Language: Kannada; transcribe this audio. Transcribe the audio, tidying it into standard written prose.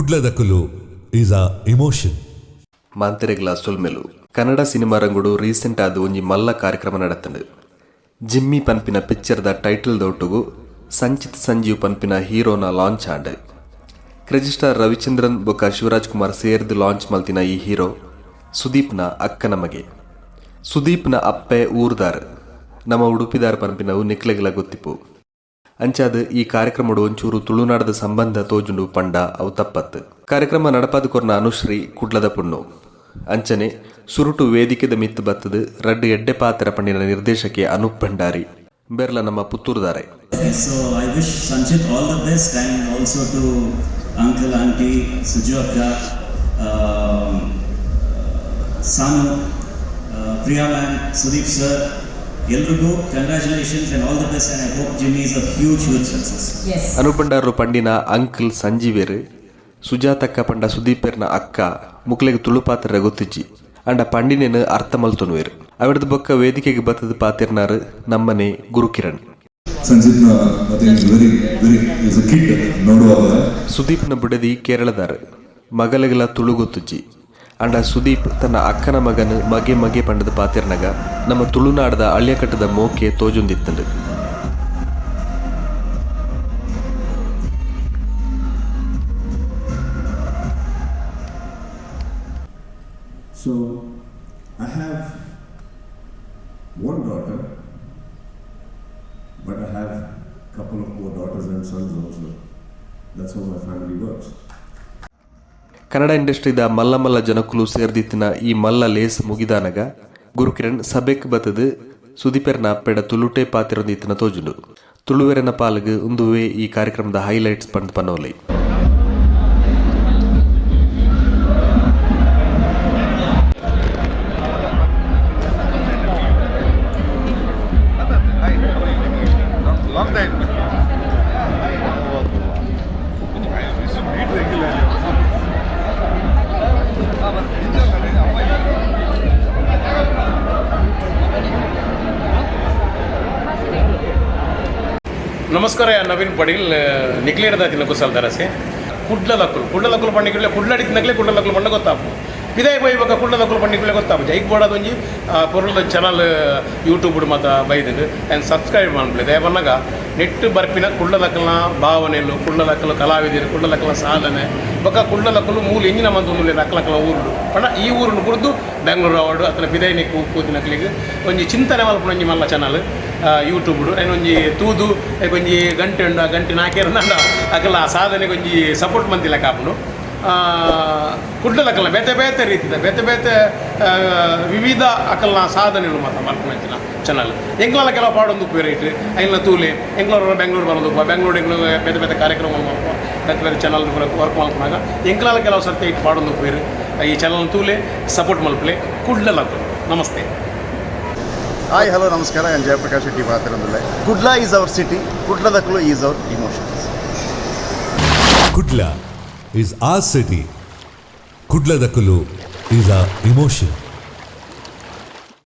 ಕುಡ್ಲದಕುಲು ಈಸ್ ಅ ಇಮೋಷನ್. ಮಾಂತೆರೆಗ್ಲ ಸೊಲ್ಮೆಲು ಕನ್ನಡ ಸಿನಿಮಾ ರಂಗುಡು ರೀಸೆಂಟ್ ಆದ ಒಂಜಿ ಮಲ್ಲ ಕಾರ್ಯಕ್ರಮ ನಡತಂಡು. ಜಿಮ್ಮಿ ಪನ್ಪಿನ ಪಿಕ್ಚರ್ದ ಟೈಟಲ್ ದೊಟ್ಟುಗು ಸಂಚಿತ್ ಸಂಜೀವ್ ಪನ್ಪಿನ ಹೀರೋನ launch and crazy star Ravichandran ಬೊಕ್ಕ ಶಿವರಾಜ್ ಕುಮಾರ್ ಸೇರ್ದು ಲಾಂಚ್ ಮಲ್ತಿನ ಈ ಹೀರೋ ಸುದೀಪ್ನ ಅಕ್ಕನ ಮಗೆ. ಸುದೀಪ್ನ ಅಪ್ಪೆ ಊರ್ದಾರ್ ನಮ್ಮ ಉಡುಪಿದಾರ್ ಪನ್ಪಿನವು ನಿಕ್ಲೆಗ್ಲ ಗೊತ್ತಿಪ್ಪು. ಅಂಚಾದ ಈ ಕಾರ್ಯಕ್ರಮಡು ಒಂಚೂರು ತುಳುನಾಡದ ಸಂಬಂಧ ತೋಜುಂಡು ಪಂಡ ಅವು ತಪ್ಪತ್ತು. ಕಾರ್ಯಕ್ರಮ ನಡಪಾದ ಕೊರ್ನ ಅನುಶ್ರೀ ಕುಡ್ಲದ ಪುಣ್ಣು ಅಂಚನೆ ಸುರುಟು ವೇದಿಕೆದ ಮಿತ್ತು ಬತ್ತದು ರಡ್ಡು ಎಡ್ಡೆ ಪಾತ್ರ ಪಂಡಿನ ನಿರ್ದೇಶಕಿ ಅನೂಪ್ ಭಂಡಾರಿ ಬೆರ್ಲ ನಮ್ಮ ಪುತ್ತೂರ್ದಾರೆ. So I wish Sanchit all the best and also to uncle, auntie, Suju akka, Sanu, Priya ma'am, Sudeep sir, ಎಲ್ರಿಗೂ congratulations and all the best and I hope Jimmy is a huge success. Anup Bhandari ಪಂಡಿನ ಅಂಕಲ್ ಸಂಜೀವೇರು ಸುಜಾತಕ್ಕ ಪಂಡ ಸುದೀಪೇರ್ನ ಅಕ್ಕ ಮುಕ್ಲೆಗೆ ತುಳು ಪಾತ್ರ ಗೊತ್ತಿಜ್ಜಿ ಅಂಡ ಪಂಡಿನೇನು ಅರ್ಥ ಮಲ್ತೊನುವೇರು ಅವಿಡದ ಬೊಕ್ಕ ವೇದಿಕೆಗೆ ಬತ್ತದ ಪಾತಿರ್ನಾರು ನಮ್ಮನೆ ಗುರುಕಿರಣ್. ಸುದೀಪ್ನ ಬುಡದಿ ಕೇರಳದಾರ ಮಗಲಗೆಲ್ಲ ತುಳು ಗೊತ್ತುಜ್ಜಿ ಅಂಡ ಸುದೀಪ್ ತನ್ನ ಅಕ್ಕನ ಮಗನ ಮಗೆ ಪಂಡದ ಪಾತಿರ್ನಾಗ ನಮ್ಮ ತುಳುನಾಡದ ಅಳ್ಯಕಟ್ಟದ ಮೋಕೆ ತೋಜೊಂದಿತ್ತಂಡು. So I have one daughter, but I have a couple of more daughters and sons also. That's how my family works. Kannada ಇಂಡಸ್ಟ್ರಿದ ಮಲ್ಲ ಮಲ್ಲ ಜನಕುಲು ಸೇರ್ದಿತ್ತಿನ ಈ ಮಲ್ಲ ಲೇಸ್ ಮುಗಿದಾನಗ ಗುರುಕಿರಣ್ ಸಭೆಕ್ ಬತ್ತದು ಸುದೀಪೆರ್ನ ಅಪ್ಪೆಡ ತುಳುಟೆ ಪಾತಿರೊಂದಿತ್ತಿನ ತೋಜುಂಡು. ತುಳುವೆರನ ಪಾಲ್ಗೆ ಉಂದುವೆ ಈ ಕಾರ್ಯಕ್ರಮದ ಹೈಲೈಟ್ಸ್ ಪಂಡ್ ಪನ್ನೋಲಿ. नमस्कार या नवीन पडील निकलेड दातिन कुशल दरसे कुड्लदकुल पंडिगे कुड्लाडितनगले कुड्लदकुल पंड गोत्तापु पिदाय बोई बका कुड्लदकुल पंडिगे गोत्तापु जैक बोडद ಒಂಜಿ ಪೊರ್ಲದ ಚಾನಲ್ ಯೂಟ್ಯೂಬ್ ಮತ ಬೈದೆಂಡು ಅಂಡ್ ಸಬ್ಸ್ಕ್ರೈಬ್ ಮಾಡ್ಬಿಡಿ ದಯಬನ್ನಗ ನೆಟ್ ಬರ್ಪಿನ ಕುಡ್ಲದಕಲ್ನ ಭಾವನೆಲು ಕುಡ್ಲದಕಲ್ ಕಲಾವಿದರು ಕುಡ್ಲದಕಲ್ನ ಸಾಧನೆ ಬಕ ಕುಡ್ಲದಕಲು ಮೂಲ ಎಂಜಿನ ಮಂದು ಅಕ್ಕಲಕಲ ಊರುಡು ಪಂಡ ಈ ಊರುಡು ಬುರ್ದು ಬೆಂಗಳೂರು ಅವಾರ್ಡು ಅತನ ಪಿದಾಯ ಕೂತಿನಕ್ಲಿಗೆ ಒಂಜಿ ಚಿಂತನೆ ಮಲ್ಪನ ಒಂಜಿ ಮಲ್ಲ ಚಾನಲ್ ಯೂಟ್ಯೂಬ್ ಒಂಜಿ ತೂದು ಒಂಜಿ ಗಂಟೆ ಉಂಡ ಗಂಟೆ ನಾಲ್ಕೇರು ನಂಡ ಅಕಲ ಸಾಧನೆಗೆ ಒಂಜಿ ಸಪೋರ್ಟ್ ಮಂತಿಲ್ಲ ಕಾಪುನು ಕುಡ್ಲದಕಲ್ನ ಬೇತೆ ಬೇತೆ ರೀತಿದ ಬೇತೆ ಬೇತೆ ವಿವಿಧ ಅಕಲ್ನ ಸಾಧನೆಗಳು ಮಾತ್ರ ಮಲ್ಪನಂಚಿನ ಚಾನಲ್ ಎಂಗ್ಲ ಕೆಲವು ಪಾಡೊಂದು ವೆರೈಟಿ ಐಲ್ನ ತೂಲೆ ಎಂಗ್ಳೂರು ಬೆಂಗಳೂರು ಬರೋದು ಬೆಂಗಳೂರು ಬೇತೆ ಬೇತೆ ಕಾರ್ಯಕ್ರಮ ಮಲ್ಪ ಬೇತೆ ಬೇತೆ ಚಾನಲ್ ವರ್ಕ್ ಮಲ್ಪನಾಗ ಎಂಗ್ಲ ಕೆಲವು ಸರ್ತಿ ಇಟ್ಟು ಪಾಡೊಂದು ಬೇರೆ ಈ ಚಾನಲ್ ತೂಲೆ ಸಪೋರ್ಟ್ ಮಲ್ಪಲೆ ಕುಡ್ಲದಕಲ್. ನಮಸ್ತೆ. Hi, hello, namaskara. I am Jayaprakash Shetty Pathirandule. Kudla is our city. Kudladakulu is our emotions. Kudla is our city. Kudladakulu is our emotion.